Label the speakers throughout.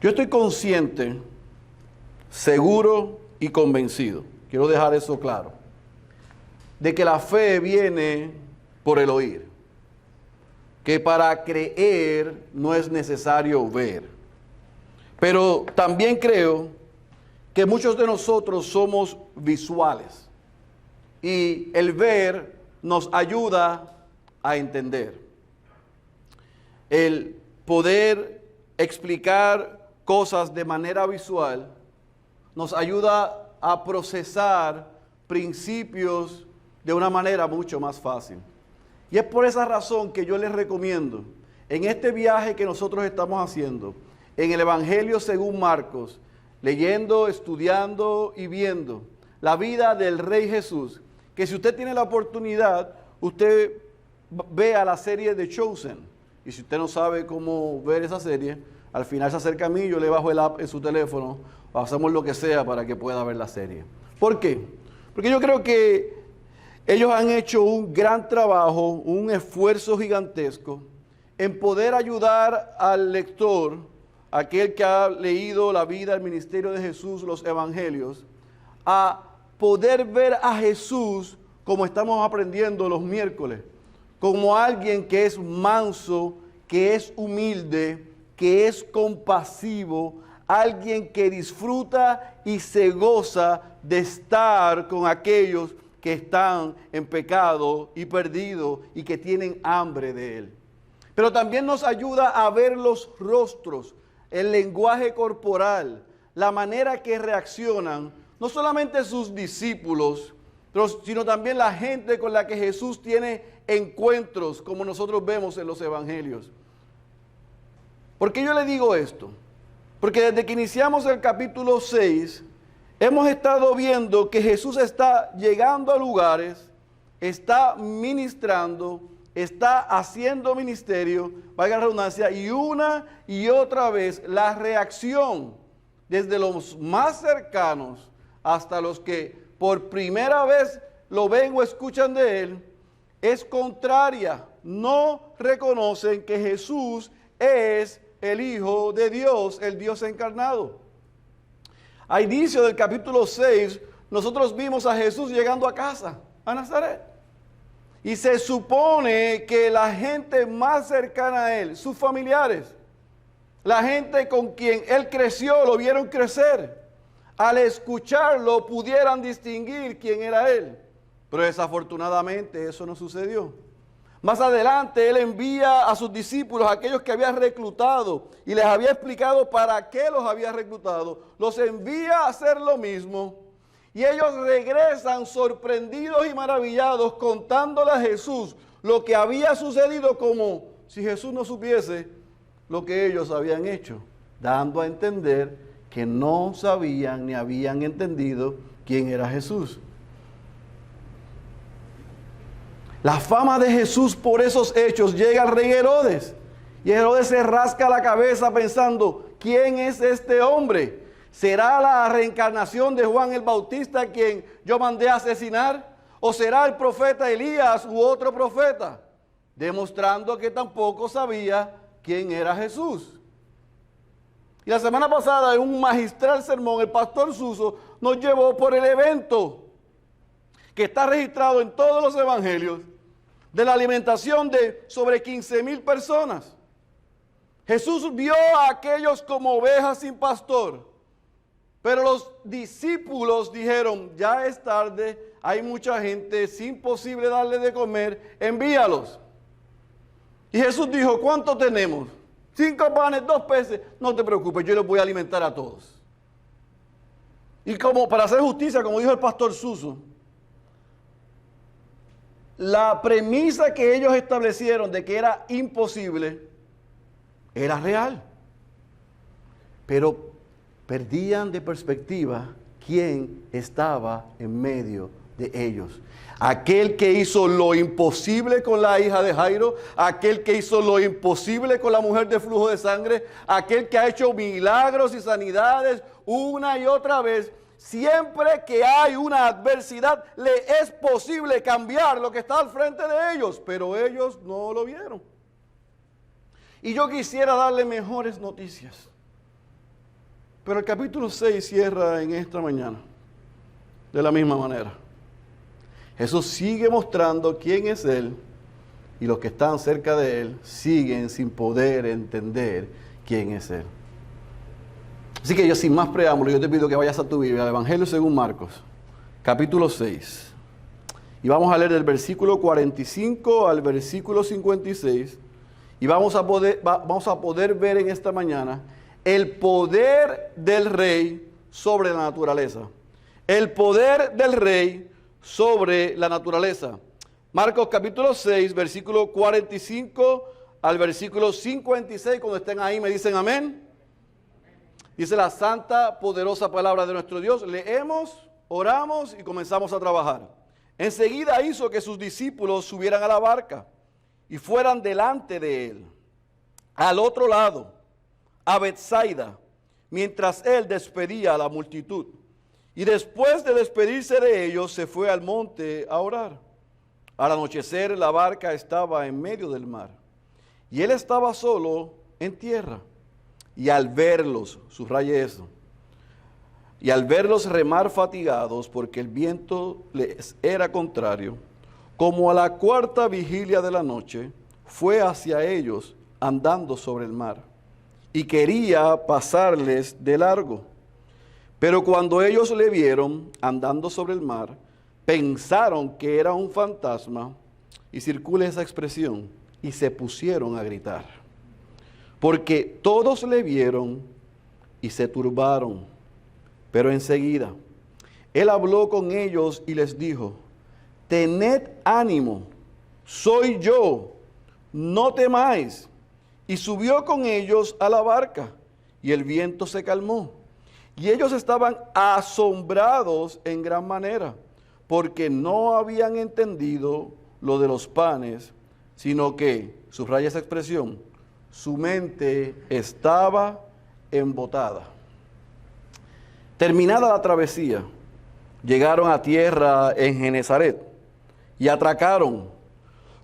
Speaker 1: Yo estoy consciente, seguro y convencido, quiero dejar eso claro, de que la fe viene por el oír, que para creer no es necesario ver. Pero también creo que muchos de nosotros somos visuales y el ver nos ayuda a entender. El poder explicar cosas de manera visual nos ayuda a procesar principios de una manera mucho más fácil. Y es por esa razón que yo les recomiendo, en este viaje que nosotros estamos haciendo, en el Evangelio según Marcos, leyendo, estudiando y viendo la vida del Rey Jesús, que si usted tiene la oportunidad, usted vea la serie de Chosen. Y si usted no sabe cómo ver esa serie, al final se acerca a mí, yo le bajo el app en su teléfono, o hacemos lo que sea para que pueda ver la serie. ¿Por qué? Porque yo creo que ellos han hecho un gran trabajo, un esfuerzo gigantesco en poder ayudar al lector, aquel que ha leído la vida, el ministerio de Jesús, los evangelios, a poder ver a Jesús como estamos aprendiendo los miércoles, como alguien que es manso, que es humilde, que es compasivo, alguien que disfruta y se goza de estar con aquellos que están en pecado y perdidos y que tienen hambre de Él. Pero también nos ayuda a ver los rostros, el lenguaje corporal, la manera que reaccionan, no solamente sus discípulos, sino también la gente con la que Jesús tiene encuentros, como nosotros vemos en los evangelios. ¿Por qué yo le digo esto? Porque desde que iniciamos el capítulo 6, hemos estado viendo que Jesús está llegando a lugares, está ministrando, está haciendo ministerio, valga la redundancia, y una y otra vez la reacción desde los más cercanos hasta los que por primera vez lo ven o escuchan de Él, es contraria. No reconocen que Jesús es el Hijo de Dios, el Dios encarnado. A inicio del capítulo 6, nosotros vimos a Jesús llegando a casa, a Nazaret. Y se supone que la gente más cercana a Él, sus familiares, la gente con quien Él creció, lo vieron crecer. Al escucharlo pudieran distinguir quién era Él. Pero desafortunadamente eso no sucedió. Más adelante Él envía a sus discípulos, aquellos que había reclutado y les había explicado para qué los había reclutado, los envía a hacer lo mismo y ellos regresan sorprendidos y maravillados contándole a Jesús lo que había sucedido, como si Jesús no supiese lo que ellos habían hecho, dando a entender que no sabían ni habían entendido quién era Jesús. La fama de Jesús por esos hechos llega al rey Herodes. Y Herodes se rasca la cabeza pensando, ¿quién es este hombre? ¿Será la reencarnación de Juan el Bautista quien yo mandé a asesinar? ¿O será el profeta Elías u otro profeta? Demostrando que tampoco sabía quién era Jesús. Y la semana pasada, en un magistral sermón, el pastor Suso nos llevó por el evento que está registrado en todos los evangelios, de la alimentación de sobre 15,000 personas. Jesús vio a aquellos como ovejas sin pastor, pero los discípulos dijeron, ya es tarde, hay mucha gente, es imposible darle de comer, envíalos. Y Jesús dijo, ¿cuánto tenemos? 5 panes, 2 peces, no te preocupes, yo los voy a alimentar a todos. Y como para hacer justicia, como dijo el pastor Suso, la premisa que ellos establecieron de que era imposible, era real. Pero perdían de perspectiva quién estaba en medio de ellos. Aquel que hizo lo imposible con la hija de Jairo, aquel que hizo lo imposible con la mujer de flujo de sangre, aquel que ha hecho milagros y sanidades una y otra vez. Siempre que hay una adversidad, le es posible cambiar lo que está al frente de ellos, pero ellos no lo vieron. Y yo quisiera darle mejores noticias. Pero el capítulo 6 cierra en esta mañana de la misma manera. Jesús sigue mostrando quién es Él y los que están cerca de Él siguen sin poder entender quién es Él. Así que yo, sin más preámbulo, yo te pido que vayas a tu Biblia, al Evangelio según Marcos, capítulo 6. Y vamos a leer del versículo 45 al versículo 56. Y vamos a poder ver en esta mañana el poder del Rey sobre la naturaleza. El poder del Rey sobre la naturaleza. Marcos capítulo 6, versículo 45 al versículo 56. Cuando estén ahí me dicen amén. Dice la santa, poderosa palabra de nuestro Dios. Leemos, oramos y comenzamos a trabajar. Enseguida hizo que sus discípulos subieran a la barca y fueran delante de él, al otro lado, a Betsaida, mientras él despedía a la multitud. Y después de despedirse de ellos, se fue al monte a orar. Al anochecer, la barca estaba en medio del mar, y él estaba solo en tierra. Y al verlos, subraye eso, y al verlos remar fatigados, porque el viento les era contrario, como a la cuarta vigilia de la noche, fue hacia ellos andando sobre el mar, y quería pasarles de largo. Pero cuando ellos le vieron andando sobre el mar, pensaron que era un fantasma, y circula esa expresión, y se pusieron a gritar. Porque todos le vieron y se turbaron. Pero enseguida, él habló con ellos y les dijo: tened ánimo, soy yo, no temáis. Y subió con ellos a la barca, y el viento se calmó. Y ellos estaban asombrados en gran manera, porque no habían entendido lo de los panes, sino que, subraya esa expresión, su mente estaba embotada. Terminada la travesía, llegaron a tierra en Genesaret y atracaron.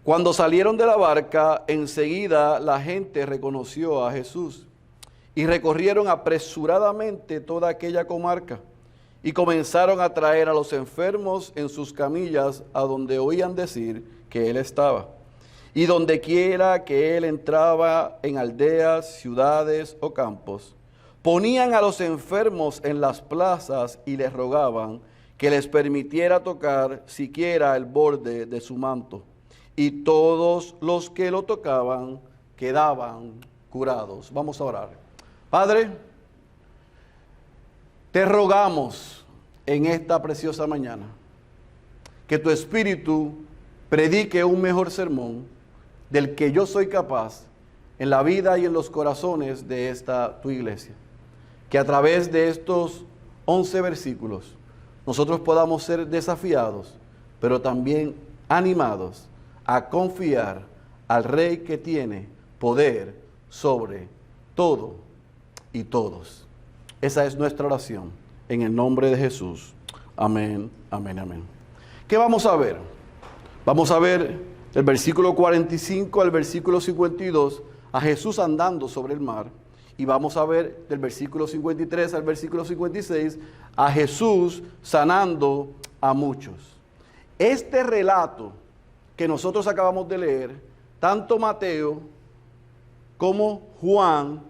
Speaker 1: Cuando salieron de la barca, enseguida la gente reconoció a Jesús y recorrieron apresuradamente toda aquella comarca y comenzaron a traer a los enfermos en sus camillas a donde oían decir que él estaba. Y donde quiera que él entraba, en aldeas, ciudades o campos, ponían a los enfermos en las plazas y les rogaban que les permitiera tocar siquiera el borde de su manto. Y todos los que lo tocaban quedaban curados. Vamos a orar. Padre, te rogamos en esta preciosa mañana que tu Espíritu predique un mejor sermón del que yo soy capaz en la vida y en los corazones de esta tu iglesia. Que a través de estos 11 versículos nosotros podamos ser desafiados, pero también animados a confiar al Rey que tiene poder sobre todo y todos. Esa es nuestra oración en el nombre de Jesús. Amén, amén, amén. ¿Qué vamos a ver? Vamos a ver del versículo 45 al versículo 52, a Jesús andando sobre el mar. Y vamos a ver del versículo 53 al versículo 56, a Jesús sanando a muchos. Este relato que nosotros acabamos de leer, tanto Mateo como Juan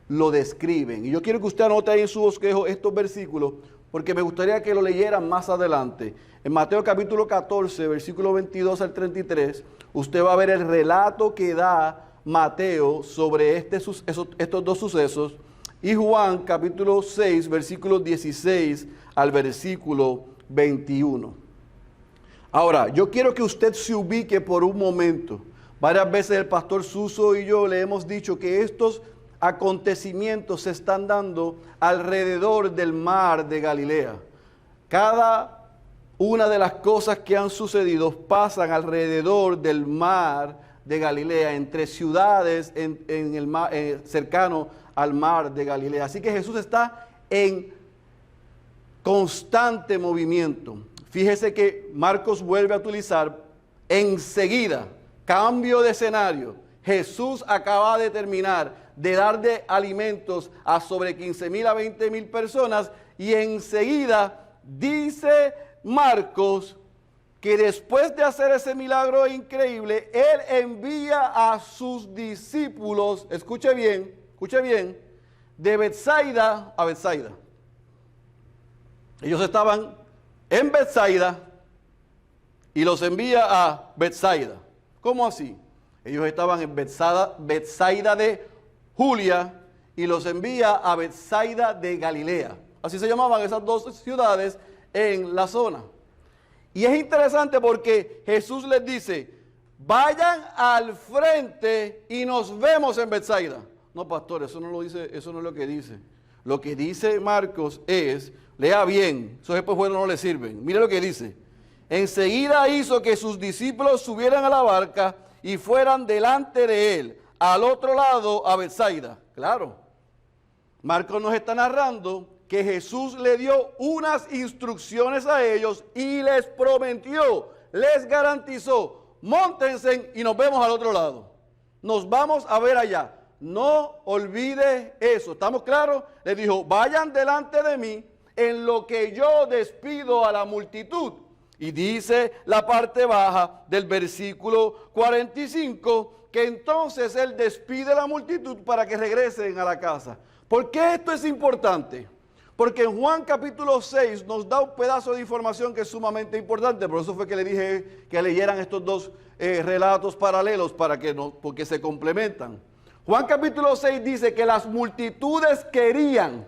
Speaker 1: lo describen. Y yo quiero que usted anote ahí en su bosquejo estos versículos, porque me gustaría que lo leyeran más adelante. En Mateo capítulo 14, versículo 22 al 33, usted va a ver el relato que da Mateo sobre estos dos sucesos. Y Juan capítulo 6, versículos 16 al versículo 21. Ahora, yo quiero que usted se ubique por un momento. Varias veces el pastor Suso y yo le hemos dicho que estos acontecimientos se están dando alrededor del mar de Galilea. Cada una de las cosas que han sucedido pasan alrededor del mar de Galilea, entre ciudades en el mar, cercano al mar de Galilea. Así que Jesús está en constante movimiento. Fíjese que Marcos vuelve a utilizar enseguida, cambio de escenario. Jesús acaba de terminar de dar de alimentos a sobre 15,000 a 20,000 personas. Y enseguida dice Marcos que después de hacer ese milagro increíble, Él envía a sus discípulos, escuche bien, de Betsaida a Betsaida. Ellos estaban en Betsaida y los envía a Betsaida. ¿Cómo así? Ellos estaban en Betsaida de Julia y los envía a Betsaida de Galilea. Así se llamaban esas dos ciudades en la zona. Y es interesante porque Jesús les dice, vayan al frente y nos vemos en Betsaida. No, pastor, eso no lo dice, eso no es lo que dice. Lo que dice Marcos es, lea bien, esos después bueno no le sirven. Mire lo que dice. Enseguida hizo que sus discípulos subieran a la barca y fueran delante de él, al otro lado a Betsaida. Claro, Marcos nos está narrando que Jesús le dio unas instrucciones a ellos y les prometió, les garantizó, móntense y nos vemos al otro lado. Nos vamos a ver allá. No olvide eso. ¿Estamos claros? Les dijo, vayan delante de mí en lo que yo despido a la multitud. Y dice la parte baja del versículo 45 que entonces él despide a la multitud para que regresen a la casa. ¿Por qué esto es importante? Porque en Juan capítulo 6 nos da un pedazo de información que es sumamente importante. Por eso fue que le dije que leyeran estos dos relatos paralelos porque se complementan. Juan capítulo 6 dice que las multitudes querían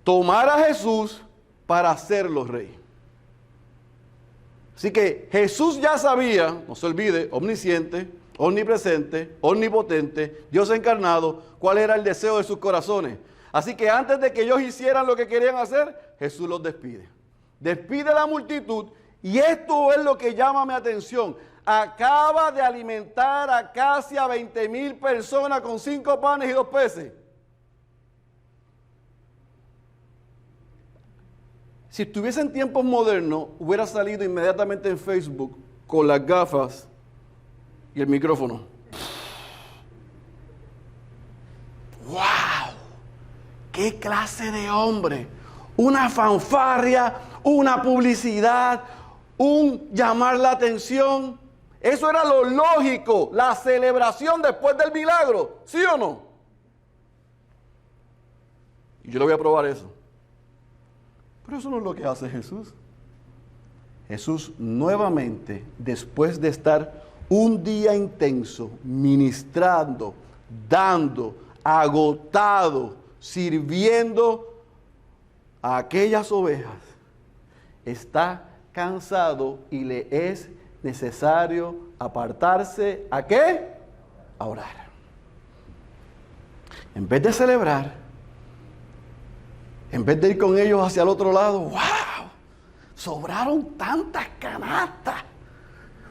Speaker 1: tomar a Jesús para hacerlo rey. Así que Jesús ya sabía, no se olvide, omnisciente, omnipresente, omnipotente, Dios encarnado, cuál era el deseo de sus corazones. Así que antes de que ellos hicieran lo que querían hacer, Jesús los despide. Despide a la multitud y esto es lo que llama mi atención. Acaba de alimentar a casi a 20,000 personas con 5 panes y 2 peces. Si estuviese en tiempos modernos, hubiera salido inmediatamente en Facebook con las gafas y el micrófono. ¡Wow! ¡Qué clase de hombre! Una fanfarria, una publicidad, un llamar la atención. Eso era lo lógico, la celebración después del milagro, ¿sí o no? Y yo le voy a probar eso. Pero eso no es lo que hace Jesús. Jesús nuevamente, después de estar un día intenso, ministrando, dando, agotado, sirviendo a aquellas ovejas, está cansado y le es necesario apartarse, ¿a qué? A orar. En vez de celebrar, en vez de ir con ellos hacia el otro lado, ¡wow! Sobraron tantas canastas.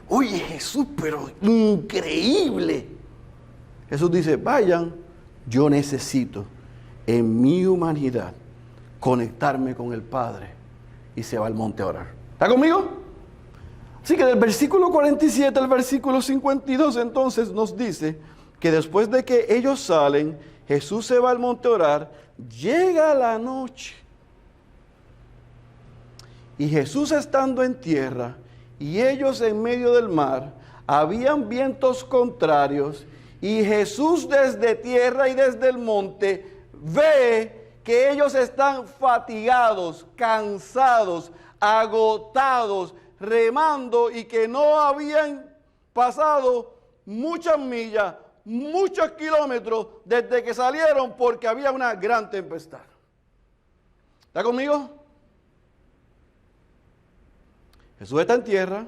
Speaker 1: Oye, Jesús, pero increíble. Jesús dice, vayan, yo necesito en mi humanidad conectarme con el Padre. Y se va al monte a orar. ¿Está conmigo? Así que del versículo 47 al versículo 52 entonces nos dice que después de que ellos salen, Jesús se va al monte a orar, llega la noche. Y Jesús estando en tierra y ellos en medio del mar, habían vientos contrarios y Jesús desde tierra y desde el monte ve que ellos están fatigados, cansados, agotados, remando y que no habían pasado muchas millas, muchos kilómetros desde que salieron porque había una gran tempestad. ¿Está conmigo? Jesús está en tierra,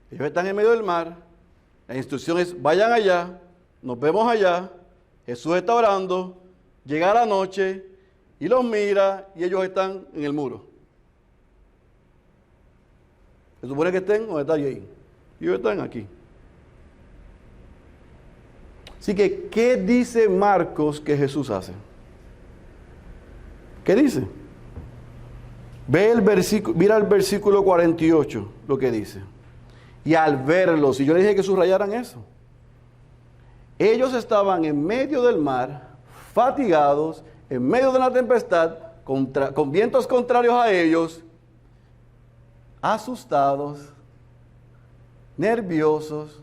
Speaker 1: ellos están en medio del mar, la instrucción es vayan allá, nos vemos allá, Jesús está orando, llega la noche y los mira y ellos están en el muro. Se supone que estén donde está ahí. Ellos están aquí. Así que, ¿qué dice Marcos que Jesús hace? ¿Qué dice? Ve el versículo, mira el versículo 48, lo que dice. Y al verlos, y yo les dije que subrayaran eso. Ellos estaban en medio del mar, fatigados, en medio de una tempestad, con vientos contrarios a ellos, asustados, nerviosos,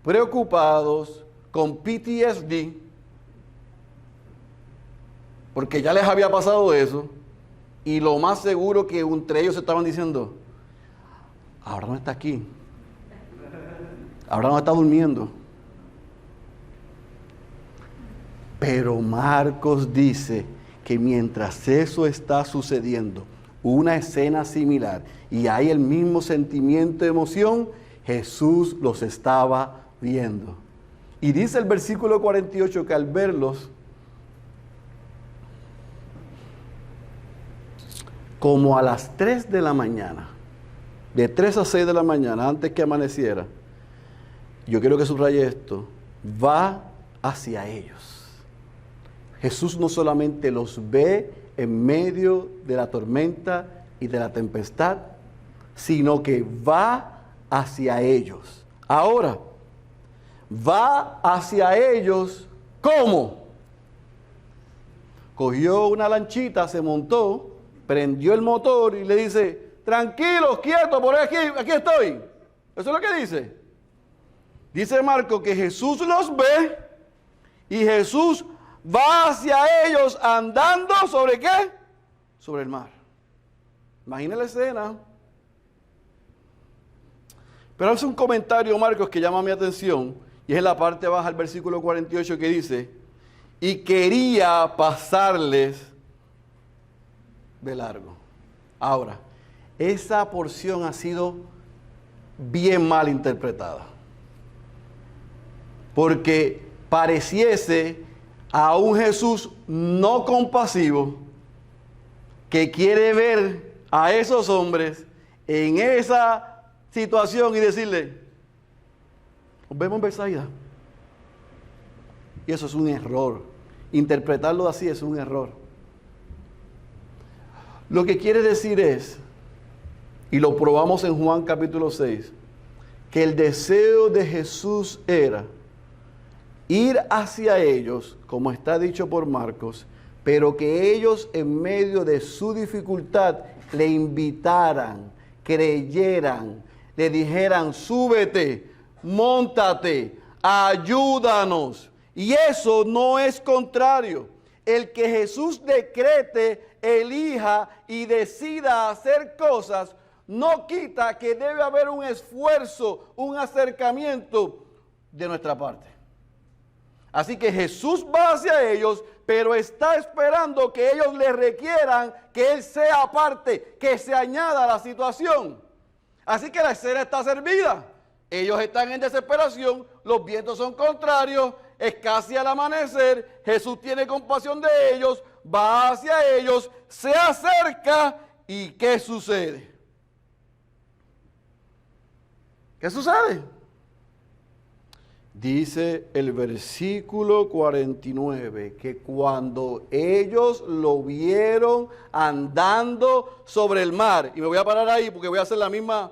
Speaker 1: preocupados, con PTSD, porque ya les había pasado eso, y lo más seguro que entre ellos estaban diciendo, ahora no está aquí, ahora no está durmiendo. Pero Marcos dice que mientras eso está sucediendo, una escena similar, y hay el mismo sentimiento de emoción, Jesús los estaba viendo. Y dice el versículo 48 que al verlos, como a las 3 de la mañana, de 3 a 6 de la mañana, antes que amaneciera, yo quiero que subraye esto, va hacia ellos. Jesús no solamente los ve en medio de la tormenta y de la tempestad, sino que va hacia ellos. Ahora, va hacia ellos, ¿cómo? Cogió una lanchita, se montó, prendió el motor y le dice, tranquilos, quietos, por aquí estoy. Eso es lo que dice. Dice Marcos que Jesús los ve y Jesús va hacia ellos andando ¿sobre qué? Sobre el mar. Imagina la escena. Pero hace un comentario Marcos que llama mi atención y es en la parte baja del versículo 48 que dice, y quería pasarles de largo. Ahora, esa porción ha sido bien mal interpretada. Porque pareciese a un Jesús no compasivo que quiere ver a esos hombres en esa situación y decirle, nos vemos en Betsaida. Y eso es un error. Interpretarlo así es un error. Lo que quiere decir es, y lo probamos en Juan capítulo 6, que el deseo de Jesús era ir hacia ellos, como está dicho por Marcos, pero que ellos en medio de su dificultad le invitaran, creyeran, le dijeran, súbete, móntate, ayúdanos. Y eso no es contrario. El que Jesús decrete, elija y decida hacer cosas, no quita que debe haber un esfuerzo, un acercamiento de nuestra parte. Así que Jesús va hacia ellos, pero está esperando que ellos le requieran que Él sea parte, que se añada a la situación. Así que la escena está servida. Ellos están en desesperación, los vientos son contrarios, es casi al amanecer, Jesús tiene compasión de ellos, va hacia ellos, se acerca y ¿qué sucede? ¿Qué sucede? Dice el versículo 49 que cuando ellos lo vieron andando sobre el mar, y me voy a parar ahí porque voy a hacer la misma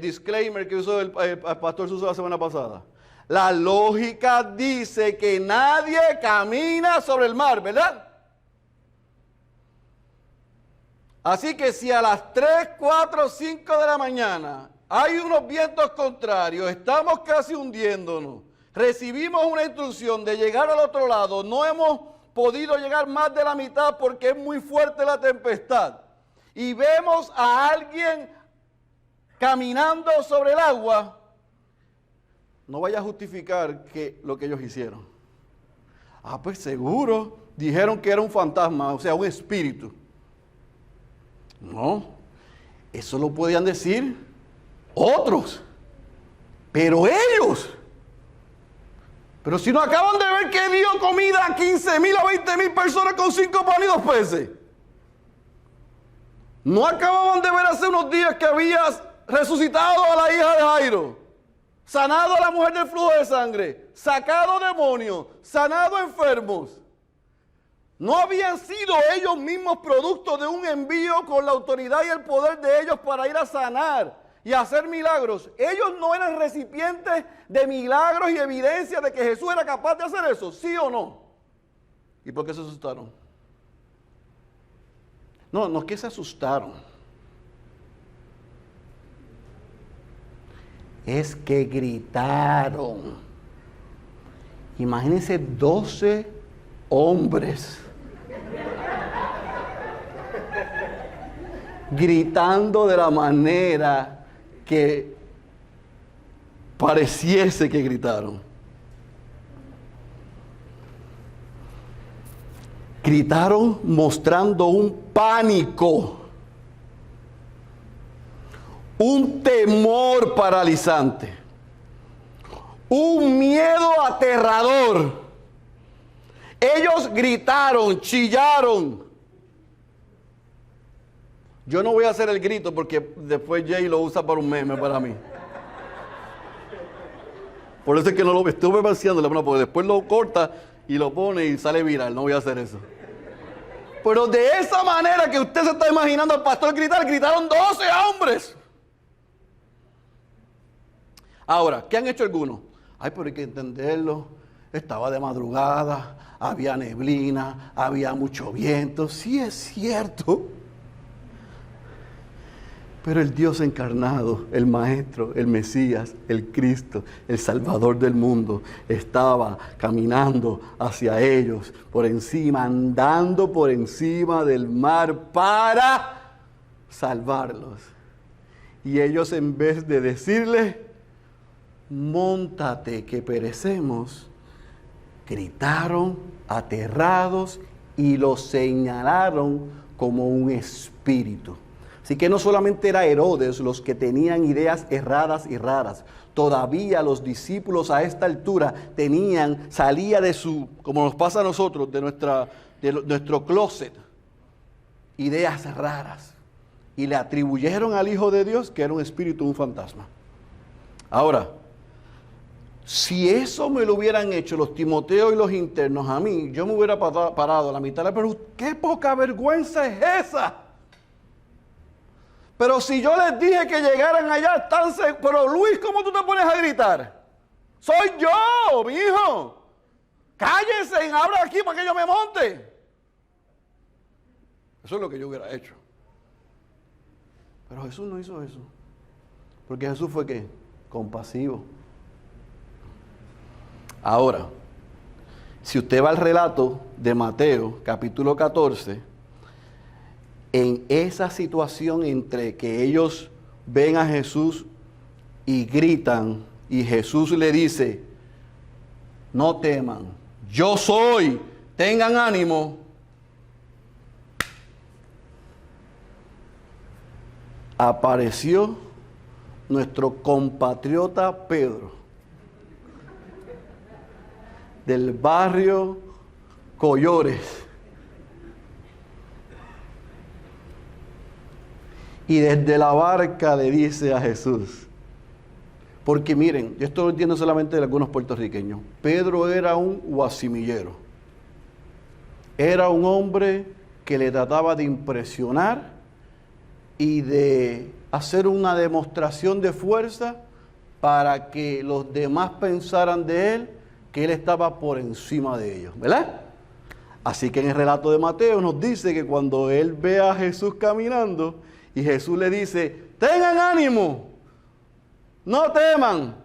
Speaker 1: disclaimer que usó el pastor Suso la semana pasada. La lógica dice que nadie camina sobre el mar, ¿verdad? Así que si a las 3, 4, 5 de la mañana hay unos vientos contrarios, estamos casi hundiéndonos, recibimos una instrucción de llegar al otro lado, no hemos podido llegar más de la mitad porque es muy fuerte la tempestad, y vemos a alguien caminando sobre el agua, no vaya a justificar lo que ellos hicieron. Ah, pues seguro dijeron que era un fantasma, o sea, un espíritu. No, eso lo podían decir otros, pero ellos. Pero si no acaban de ver que dio comida a 15,000 a 20,000 personas con 5 panes y 2 peces. No acababan de ver hace unos días que había resucitado a la hija de Jairo, sanado a la mujer del flujo de sangre, sacado demonios, sanado enfermos. ¿No habían sido ellos mismos producto de un envío con la autoridad y el poder de ellos para ir a sanar y hacer milagros, ellos no eran recipientes de milagros y evidencia de que Jesús era capaz de hacer eso, ¿sí o no? ¿Y por qué se asustaron? No es que se asustaron. Es que gritaron. Imagínense 12 hombres gritando de la manera que pareciese que gritaron. Gritaron mostrando un pánico, un temor paralizante, un miedo aterrador. Ellos gritaron, chillaron. Yo no voy a hacer el grito porque después Jay lo usa para un meme para mí. Por eso es que no lo estuve vaciando, porque después lo corta y lo pone y sale viral. No voy a hacer eso. Pero de esa manera que usted se está imaginando al pastor gritar, gritaron 12 hombres. Ahora, ¿qué han hecho algunos? Ay, pero hay que entenderlo. Estaba de madrugada, había neblina, había mucho viento. Sí es cierto. Pero el Dios encarnado, el Maestro, el Mesías, el Cristo, el Salvador del mundo, estaba caminando hacia ellos, por encima, andando por encima del mar para salvarlos. Y ellos, en vez de decirle, móntate que perecemos, gritaron aterrados y lo señalaron como un espíritu. Así que no solamente era Herodes los que tenían ideas erradas y raras, todavía los discípulos a esta altura salía de su, como nos pasa a nosotros, de nuestro closet, ideas raras. Y le atribuyeron al Hijo de Dios que era un espíritu, un fantasma. Ahora, si eso me lo hubieran hecho los Timoteos y los internos a mí, yo me hubiera parado a la mitad de la pregunta, ¿qué poca vergüenza es esa? Pero si yo les dije que llegaran allá, pero Luis, ¿cómo tú te pones a gritar? Soy yo, mi hijo. Cállense y abra aquí para que yo me monte. Eso es lo que yo hubiera hecho. Pero Jesús no hizo eso. Porque Jesús fue ¿qué? Compasivo. Ahora, si usted va al relato de Mateo, capítulo 14, en esa situación entre que ellos ven a Jesús y gritan, y Jesús le dice, no teman, yo soy, tengan ánimo. Apareció nuestro compatriota Pedro, del barrio Collores. Y desde la barca le dice a Jesús, porque miren, esto lo entiendo solamente de algunos puertorriqueños, Pedro era un guasimillero, era un hombre que le trataba de impresionar y de hacer una demostración de fuerza para que los demás pensaran de él que él estaba por encima de ellos, ¿verdad? Así que en el relato de Mateo nos dice que cuando él ve a Jesús caminando, y Jesús le dice, tengan ánimo, no teman,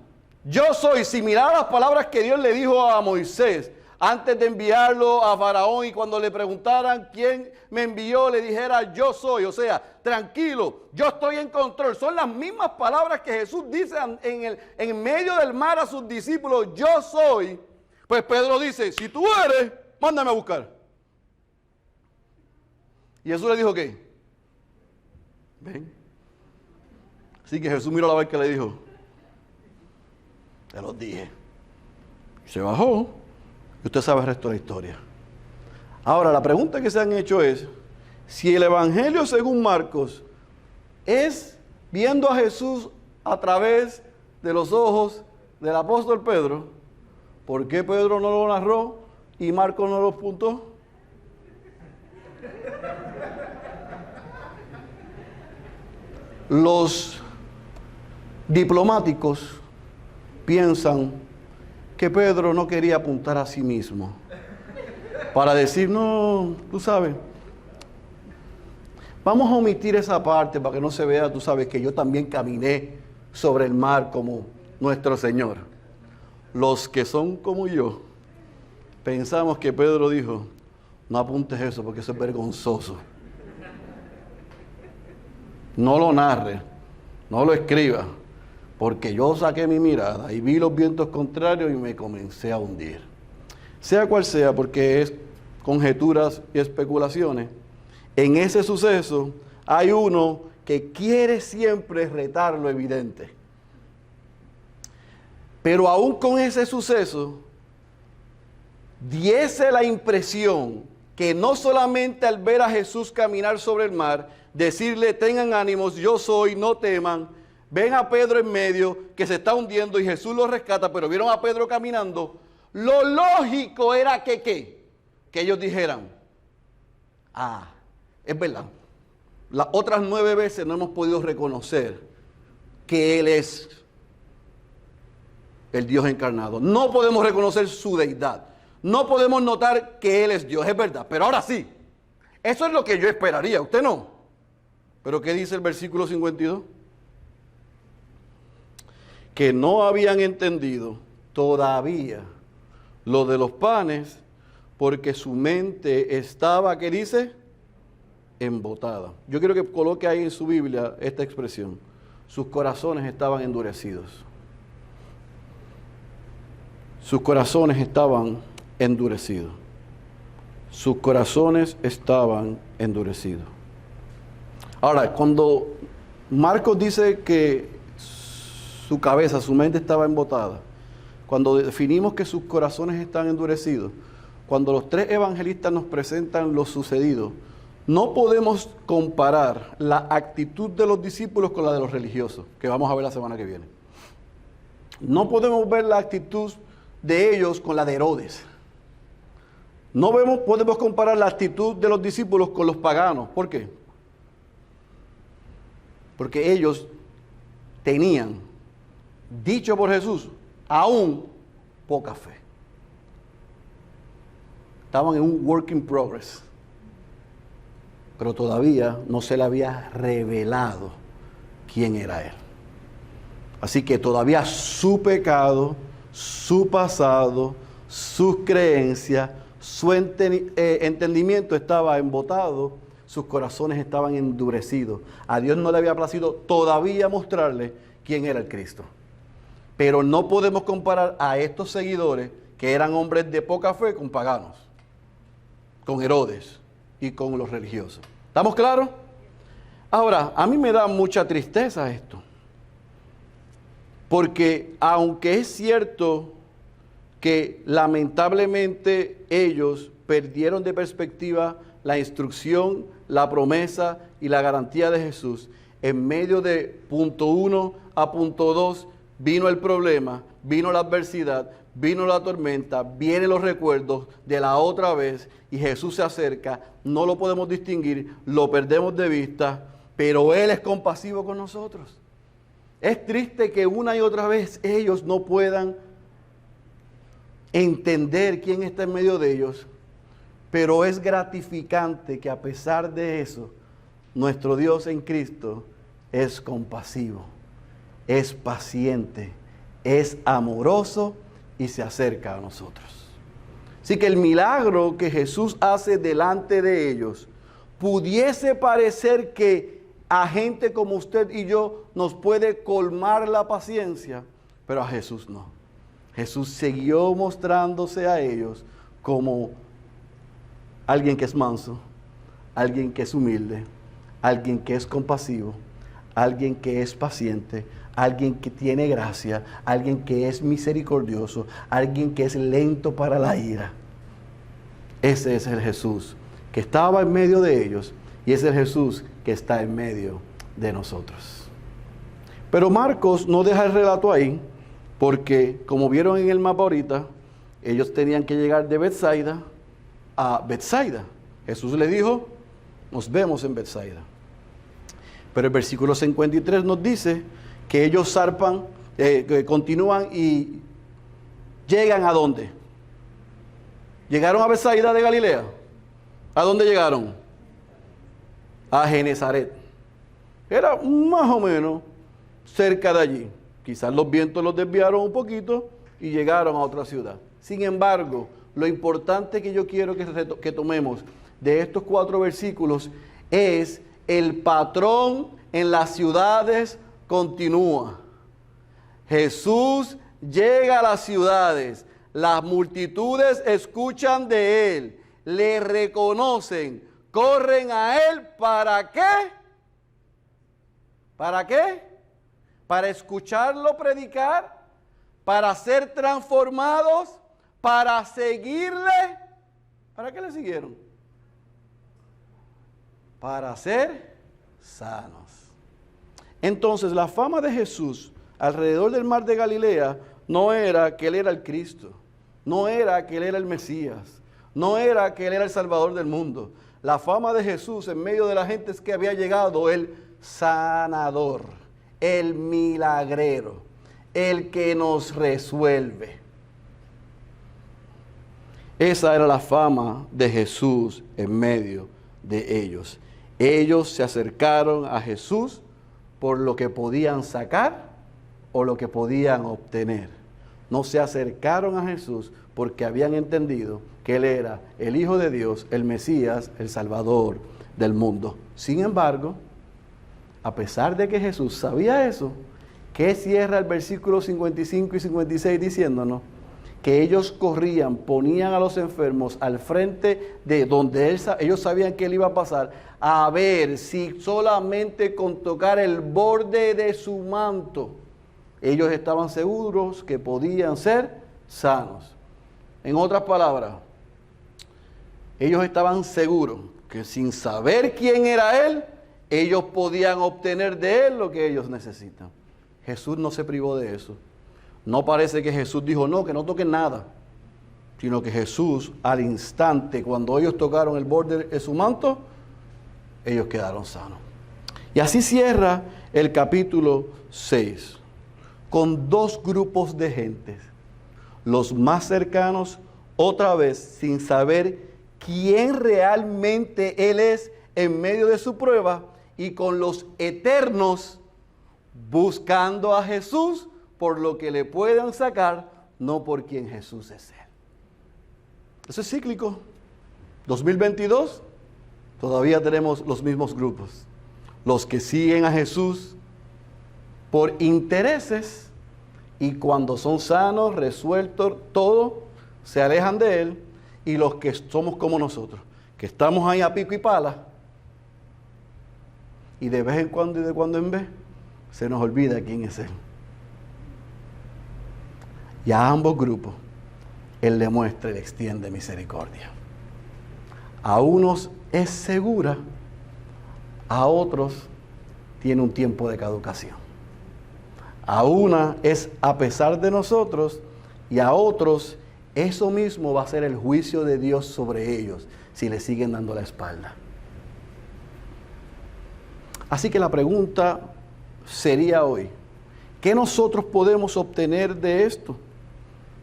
Speaker 1: yo soy, similar a las palabras que Dios le dijo a Moisés, antes de enviarlo a Faraón, y cuando le preguntaran quién me envió, le dijera, yo soy, o sea, tranquilo, yo estoy en control. Son las mismas palabras que Jesús dice en medio del mar a sus discípulos, yo soy. Pues Pedro dice, si tú eres, mándame a buscar. Y Jesús le dijo, ¿qué? Ven. Así que Jesús miró la barca y le dijo, te lo dije. Se bajó y usted sabe el resto de la historia. Ahora, la pregunta que se han hecho es, si el Evangelio según Marcos es viendo a Jesús a través de los ojos del apóstol Pedro, ¿por qué Pedro no lo narró y Marcos no lo apuntó? Los diplomáticos piensan que Pedro no quería apuntar a sí mismo para decir, no, tú sabes, vamos a omitir esa parte para que no se vea, tú sabes, que yo también caminé sobre el mar como nuestro Señor. Los que son como yo, pensamos que Pedro dijo, no apuntes eso porque eso es vergonzoso. No lo narre, no lo escriba, porque yo saqué mi mirada y vi los vientos contrarios y me comencé a hundir. Sea cual sea, porque es conjeturas y especulaciones, en ese suceso hay uno que quiere siempre retar lo evidente. Pero aún con ese suceso, diese la impresión que no solamente al ver a Jesús caminar sobre el mar, decirle, tengan ánimos, yo soy, no teman, ven a Pedro en medio, que se está hundiendo y Jesús lo rescata, pero vieron a Pedro caminando, lo lógico era que ellos dijeran, es verdad, las otras 9 veces no hemos podido reconocer que Él es el Dios encarnado. No podemos reconocer su deidad. No podemos notar que Él es Dios, es verdad. Pero ahora sí. Eso es lo que yo esperaría. ¿Usted no? ¿Pero qué dice el versículo 52? Que no habían entendido todavía lo de los panes porque su mente estaba, ¿qué dice? Embotada. Yo quiero que coloque ahí en su Biblia esta expresión. Sus corazones estaban endurecidos. Sus corazones estaban endurecidos. Sus corazones estaban endurecidos. Ahora, cuando Marcos dice que su cabeza, su mente estaba embotada, cuando definimos que sus corazones están endurecidos, cuando los 3 evangelistas nos presentan lo sucedido, no podemos comparar la actitud de los discípulos con la de los religiosos, que vamos a ver la semana que viene. No podemos ver la actitud de ellos con la de Herodes. No podemos comparar la actitud de los discípulos con los paganos. ¿Por qué? Porque ellos tenían, dicho por Jesús, aún poca fe. Estaban en un work in progress. Pero todavía no se le había revelado quién era Él. Así que todavía su pecado, su pasado, sus creencias, su entendimiento estaba embotado, sus corazones estaban endurecidos. A Dios no le había placido todavía mostrarle quién era el Cristo. Pero no podemos comparar a estos seguidores, que eran hombres de poca fe, con paganos, con Herodes y con los religiosos. ¿Estamos claros? Ahora, a mí me da mucha tristeza esto. Porque aunque es cierto que lamentablemente ellos perdieron de perspectiva la instrucción, la promesa y la garantía de Jesús, en medio de punto 1 a punto 2 vino el problema, vino la adversidad, vino la tormenta, vienen los recuerdos de la otra vez y Jesús se acerca, no lo podemos distinguir, lo perdemos de vista, pero Él es compasivo con nosotros. Es triste que una y otra vez ellos no puedan entender quién está en medio de ellos, pero es gratificante que a pesar de eso, nuestro Dios en Cristo es compasivo, es paciente, es amoroso y se acerca a nosotros. Así que el milagro que Jesús hace delante de ellos pudiese parecer que a gente como usted y yo nos puede colmar la paciencia, pero a Jesús no. Jesús siguió mostrándose a ellos como alguien que es manso, alguien que es humilde, alguien que es compasivo, alguien que es paciente, alguien que tiene gracia, alguien que es misericordioso, alguien que es lento para la ira. Ese es el Jesús que estaba en medio de ellos y es el Jesús que está en medio de nosotros. Pero Marcos no deja el relato ahí, porque como vieron en el mapa ahorita, ellos tenían que llegar de Betsaida a Betsaida. Jesús le dijo, nos vemos en Betsaida. Pero el versículo 53 nos dice que ellos zarpan, que continúan y llegan ¿a dónde? ¿Llegaron a Betsaida de Galilea? ¿A dónde llegaron? A Genezaret. Era más o menos cerca de allí. Quizás los vientos los desviaron un poquito y llegaron a otra ciudad. Sin embargo, lo importante que yo quiero que tomemos de estos 4 versículos es el patrón en las ciudades continúa. Jesús llega a las ciudades, las multitudes escuchan de él, le reconocen, corren a él, ¿para qué? ¿Para qué? Para escucharlo predicar, para ser transformados, para seguirle. ¿Para qué le siguieron? Para ser sanos. Entonces, la fama de Jesús alrededor del mar de Galilea no era que él era el Cristo, no era que él era el Mesías, no era que él era el Salvador del mundo. La fama de Jesús en medio de la gente es que había llegado el sanador, el milagrero, el que nos resuelve. Esa era la fama de Jesús en medio de ellos. Ellos se acercaron a Jesús por lo que podían sacar o lo que podían obtener. No se acercaron a Jesús porque habían entendido que Él era el Hijo de Dios, el Mesías, el Salvador del mundo. Sin embargo, a pesar de que Jesús sabía eso, ¿qué cierra el versículo 55 y 56 diciéndonos? Que ellos corrían, ponían a los enfermos al frente de donde ellos sabían que Él iba a pasar, a ver si solamente con tocar el borde de su manto, ellos estaban seguros que podían ser sanos. En otras palabras, ellos estaban seguros que sin saber quién era Él, ellos podían obtener de Él lo que ellos necesitan. Jesús no se privó de eso. No parece que Jesús dijo, no, que no toquen nada, sino que Jesús al instante, cuando ellos tocaron el borde de su manto, ellos quedaron sanos. Y así cierra el capítulo 6, con 2 grupos de gentes. Los más cercanos, otra vez, sin saber quién realmente Él es en medio de su prueba, y con los eternos, buscando a Jesús por lo que le puedan sacar, no por quien Jesús es Él. Eso es cíclico. 2022, todavía tenemos los mismos grupos. Los que siguen a Jesús por intereses y cuando son sanos, resueltos, todo, se alejan de Él. Y los que somos como nosotros, que estamos ahí a pico y pala, y de vez en cuando y de cuando en vez, se nos olvida quién es Él. Y a ambos grupos, Él le muestra y le extiende misericordia. A unos es segura, a otros tiene un tiempo de caducación. A una es a pesar de nosotros, y a otros eso mismo va a ser el juicio de Dios sobre ellos, si le siguen dando la espalda. Así que la pregunta sería hoy, ¿qué nosotros podemos obtener de esto?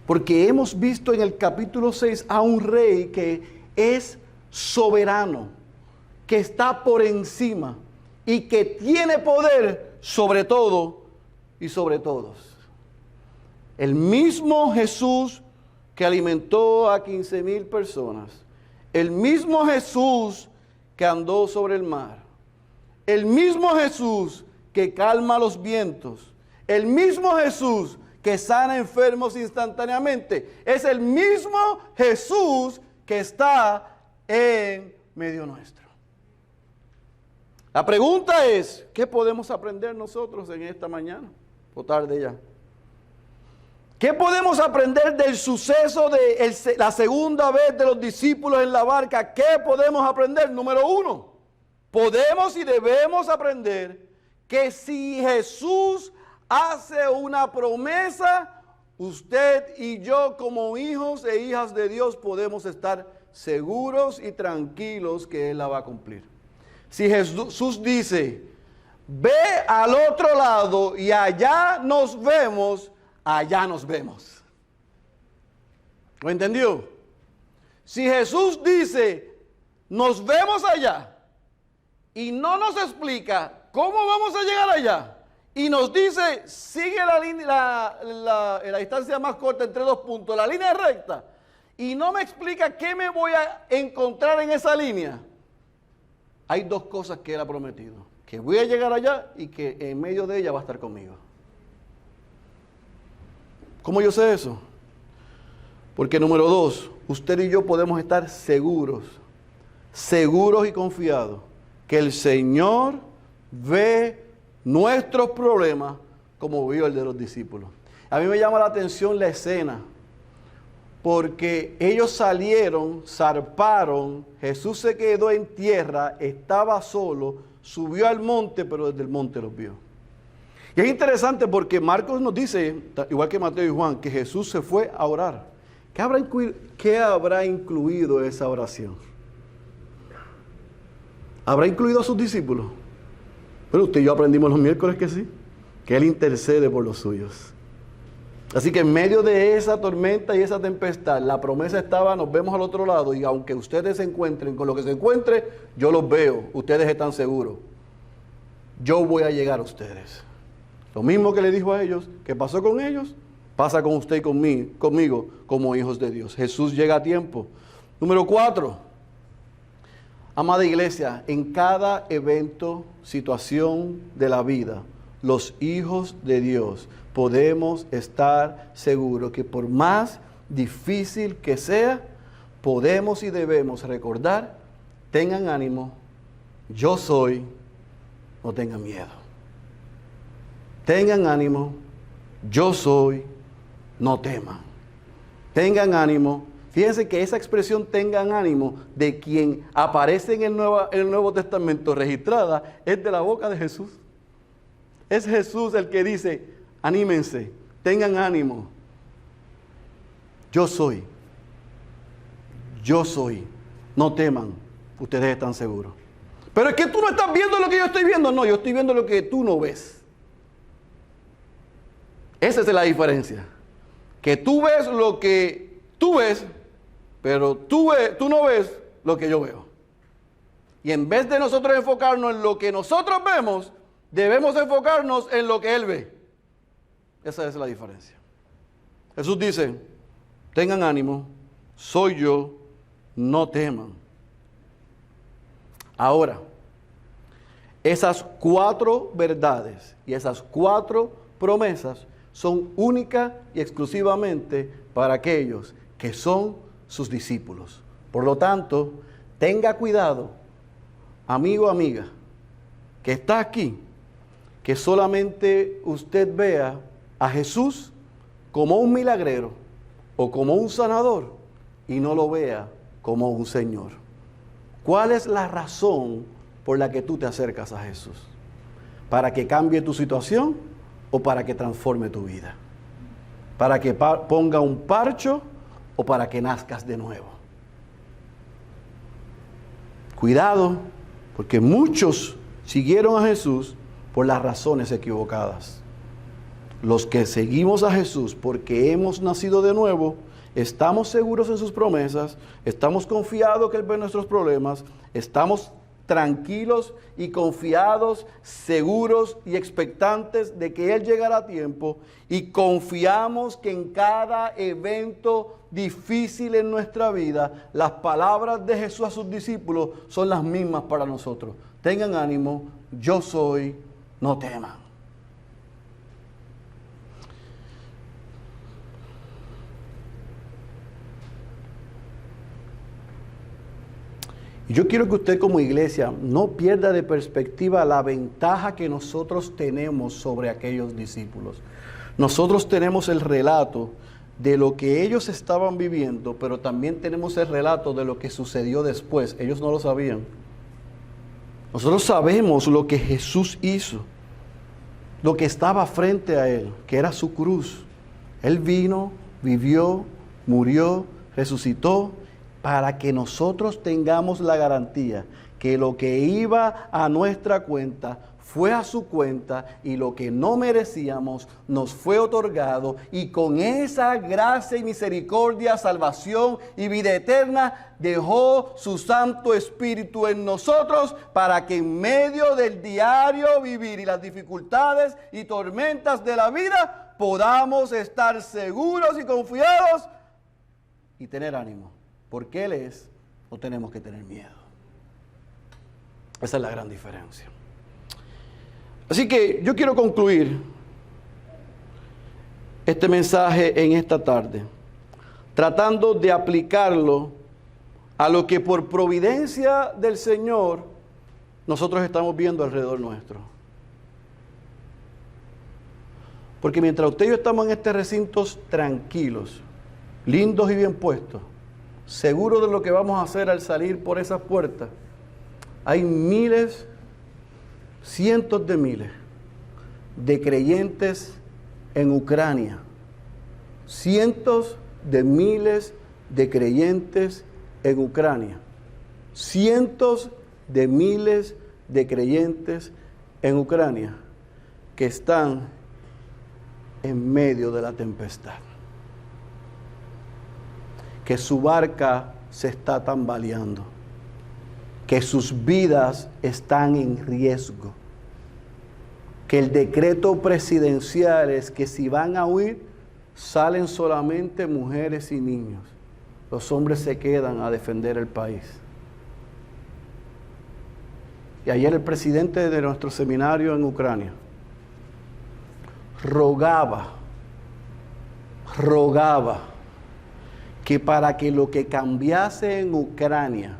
Speaker 1: Porque hemos visto en el capítulo 6 a un rey que es soberano, que está por encima y que tiene poder sobre todo y sobre todos. El mismo Jesús que alimentó a 15,000 personas, el mismo Jesús que andó sobre el mar, el mismo Jesús que calma los vientos, el mismo Jesús que sana enfermos instantáneamente, es el mismo Jesús que está en medio nuestro. La pregunta es, ¿qué podemos aprender nosotros en esta mañana o tarde ya? ¿Qué podemos aprender del suceso de la segunda vez de los discípulos en la barca? ¿Qué podemos aprender? Número 1, podemos y debemos aprender que si Jesús hace una promesa, usted y yo como hijos e hijas de Dios podemos estar seguros y tranquilos que Él la va a cumplir. Si Jesús dice, ve al otro lado y allá nos vemos, allá nos vemos. ¿Lo entendió? Si Jesús dice, nos vemos allá, y no nos explica cómo vamos a llegar allá, y nos dice, sigue la distancia más corta entre dos puntos, la línea recta, y no me explica qué me voy a encontrar en esa línea, hay dos cosas que Él ha prometido, que voy a llegar allá y que en medio de ella va a estar conmigo. ¿Cómo yo sé eso? Porque número 2, usted y yo podemos estar seguros y confiados que el Señor ve nuestros problemas como vio el de los discípulos. A mí me llama la atención la escena, porque ellos salieron, zarparon, Jesús se quedó en tierra, estaba solo, subió al monte, pero desde el monte los vio. Y es interesante porque Marcos nos dice, igual que Mateo y Juan, que Jesús se fue a orar. ¿Qué habrá incluido esa oración? ¿Habrá incluido a sus discípulos? Pero usted y yo aprendimos los miércoles que sí, que Él intercede por los suyos. Así que en medio de esa tormenta y esa tempestad, la promesa estaba, nos vemos al otro lado, y aunque ustedes se encuentren con lo que se encuentre, yo los veo, ustedes están seguros. Yo voy a llegar a ustedes. Lo mismo que le dijo a ellos, que pasó con ellos, pasa con usted y conmigo como hijos de Dios. Jesús llega a tiempo. Número 4, amada iglesia, en cada evento, situación de la vida, los hijos de Dios podemos estar seguros que por más difícil que sea, podemos y debemos recordar, tengan ánimo, yo soy, no tengan miedo. Tengan ánimo, yo soy, no teman. Tengan ánimo. Fíjense que esa expresión tengan ánimo de quien aparece en el Nuevo Testamento registrada es de la boca de Jesús. Es Jesús el que dice, anímense, tengan ánimo. Yo soy, no teman, ustedes están seguros. Pero es que tú no estás viendo lo que yo estoy viendo. No, yo estoy viendo lo que tú no ves. Esa es la diferencia. Que tú ves lo que tú ves, pero tú no ves lo que yo veo. Y en vez de nosotros enfocarnos en lo que nosotros vemos, debemos enfocarnos en lo que Él ve. Esa es la diferencia. Jesús dice, tengan ánimo, soy yo, no teman. Ahora, esas 4 verdades y esas 4 promesas son únicas y exclusivamente para aquellos que son sus discípulos. Por lo tanto, tenga cuidado, amigo, amiga, que está aquí, que solamente usted vea a Jesús como un milagrero o como un sanador y no lo vea como un Señor. ¿Cuál es la razón por la que tú te acercas a Jesús? ¿Para que cambie tu situación o para que transforme tu vida? ¿Para que ponga un parcho o para que nazcas de nuevo? Cuidado, porque muchos siguieron a Jesús por las razones equivocadas. Los que seguimos a Jesús porque hemos nacido de nuevo, estamos seguros en sus promesas, estamos confiados que Él ve nuestros problemas, estamos tranquilos y confiados, seguros y expectantes de que Él llegará a tiempo, y confiamos que en cada evento difícil en nuestra vida, las palabras de Jesús a sus discípulos son las mismas para nosotros. Tengan ánimo, yo soy, no teman. Y yo quiero que usted como iglesia no pierda de perspectiva la ventaja que nosotros tenemos sobre aquellos discípulos. Nosotros tenemos el relato de lo que ellos estaban viviendo, pero también tenemos el relato de lo que sucedió después. Ellos no lo sabían. Nosotros sabemos lo que Jesús hizo, lo que estaba frente a Él, que era su cruz. Él vino, vivió, murió, resucitó, para que nosotros tengamos la garantía que lo que iba a nuestra cuenta fue a su cuenta y lo que no merecíamos nos fue otorgado, y con esa gracia y misericordia, salvación y vida eterna dejó su Santo Espíritu en nosotros para que en medio del diario vivir y las dificultades y tormentas de la vida podamos estar seguros y confiados y tener ánimo, porque Él es, no tenemos que tener miedo. Esa es la gran diferencia. Así que yo quiero concluir este mensaje en esta tarde, tratando de aplicarlo a lo que por providencia del Señor nosotros estamos viendo alrededor nuestro. Porque mientras usted y yo estamos en este recinto tranquilos, lindos y bien puestos, seguros de lo que vamos a hacer al salir por esas puertas, hay miles, cientos de miles de creyentes en Ucrania, cientos de miles de creyentes en Ucrania, cientos de miles de creyentes en Ucrania que están en medio de la tempestad, que su barca se está tambaleando, que sus vidas están en riesgo, que el decreto presidencial es que si van a huir, salen solamente mujeres y niños. Los hombres se quedan a defender el país. Y ayer el presidente de nuestro seminario en Ucrania rogaba que para que lo que cambiase en Ucrania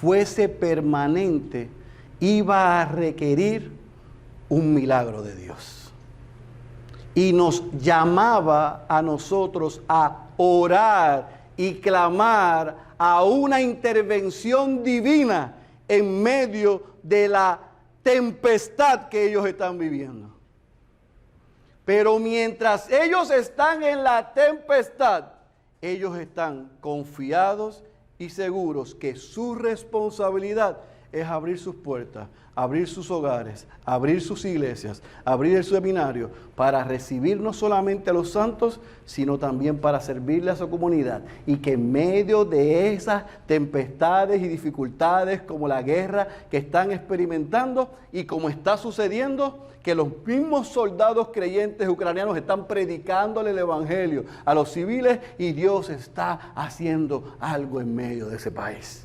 Speaker 1: fuese permanente, iba a requerir un milagro de Dios. Y nos llamaba a nosotros a orar y clamar a una intervención divina en medio de la tempestad que ellos están viviendo. Pero mientras ellos están en la tempestad, ellos están confiados y seguros que su responsabilidad es abrir sus puertas, abrir sus hogares, abrir sus iglesias, abrir el seminario para recibir no solamente a los santos, sino también para servirle a su comunidad. Y que en medio de esas tempestades y dificultades como la guerra que están experimentando y como está sucediendo, que los mismos soldados creyentes ucranianos están predicándole el evangelio a los civiles y Dios está haciendo algo en medio de ese país.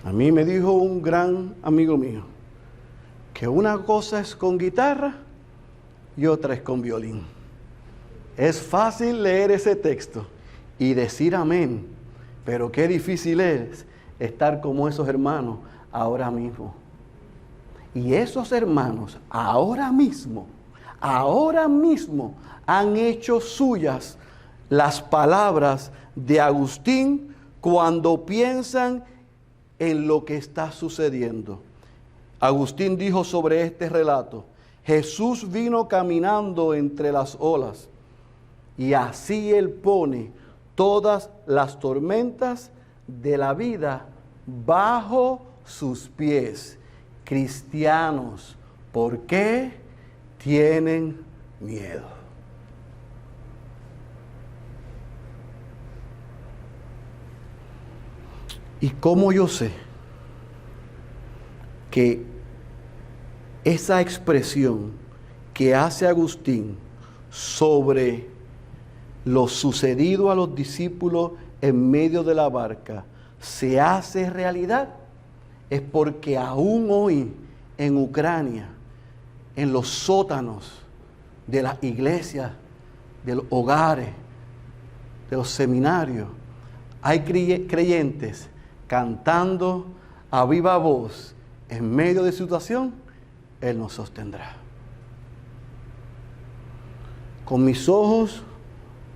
Speaker 1: A mí me dijo un gran amigo mío que una cosa es con guitarra y otra es con violín. Es fácil leer ese texto y decir amén, pero qué difícil es estar como esos hermanos ahora mismo. Y esos hermanos ahora mismo han hecho suyas las palabras de Agustín cuando piensan en lo que está sucediendo. Agustín dijo sobre este relato: Jesús vino caminando entre las olas, y así Él pone todas las tormentas de la vida bajo sus pies. Cristianos, ¿por qué tienen miedo? ¿Y cómo yo sé que esa expresión que hace Agustín sobre lo sucedido a los discípulos en medio de la barca se hace realidad? Es porque aún hoy en Ucrania, en los sótanos de las iglesias, de los hogares, de los seminarios, hay creyentes cantando a viva voz: en medio de situación, Él nos sostendrá. Con mis ojos,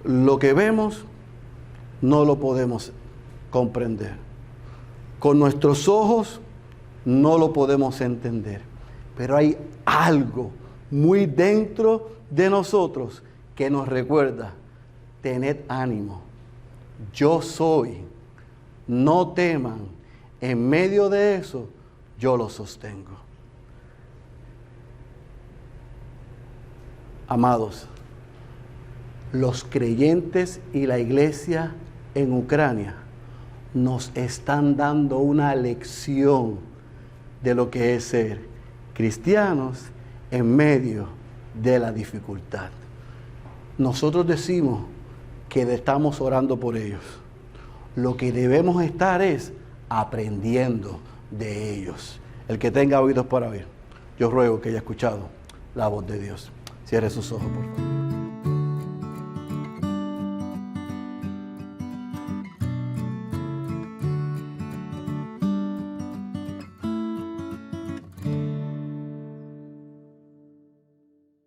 Speaker 1: lo que vemos, no lo podemos comprender. Con nuestros ojos, no lo podemos entender. Pero hay algo muy dentro de nosotros que nos recuerda: tened ánimo, yo soy, no teman. En medio de eso, yo los sostengo. Amados, los creyentes y la iglesia en Ucrania nos están dando una lección de lo que es ser cristianos en medio de la dificultad. Nosotros decimos que estamos orando por ellos. Lo que debemos estar es aprendiendo de ellos. El que tenga oídos para oír, yo ruego que haya escuchado la voz de Dios. Cierre sus ojos, por favor.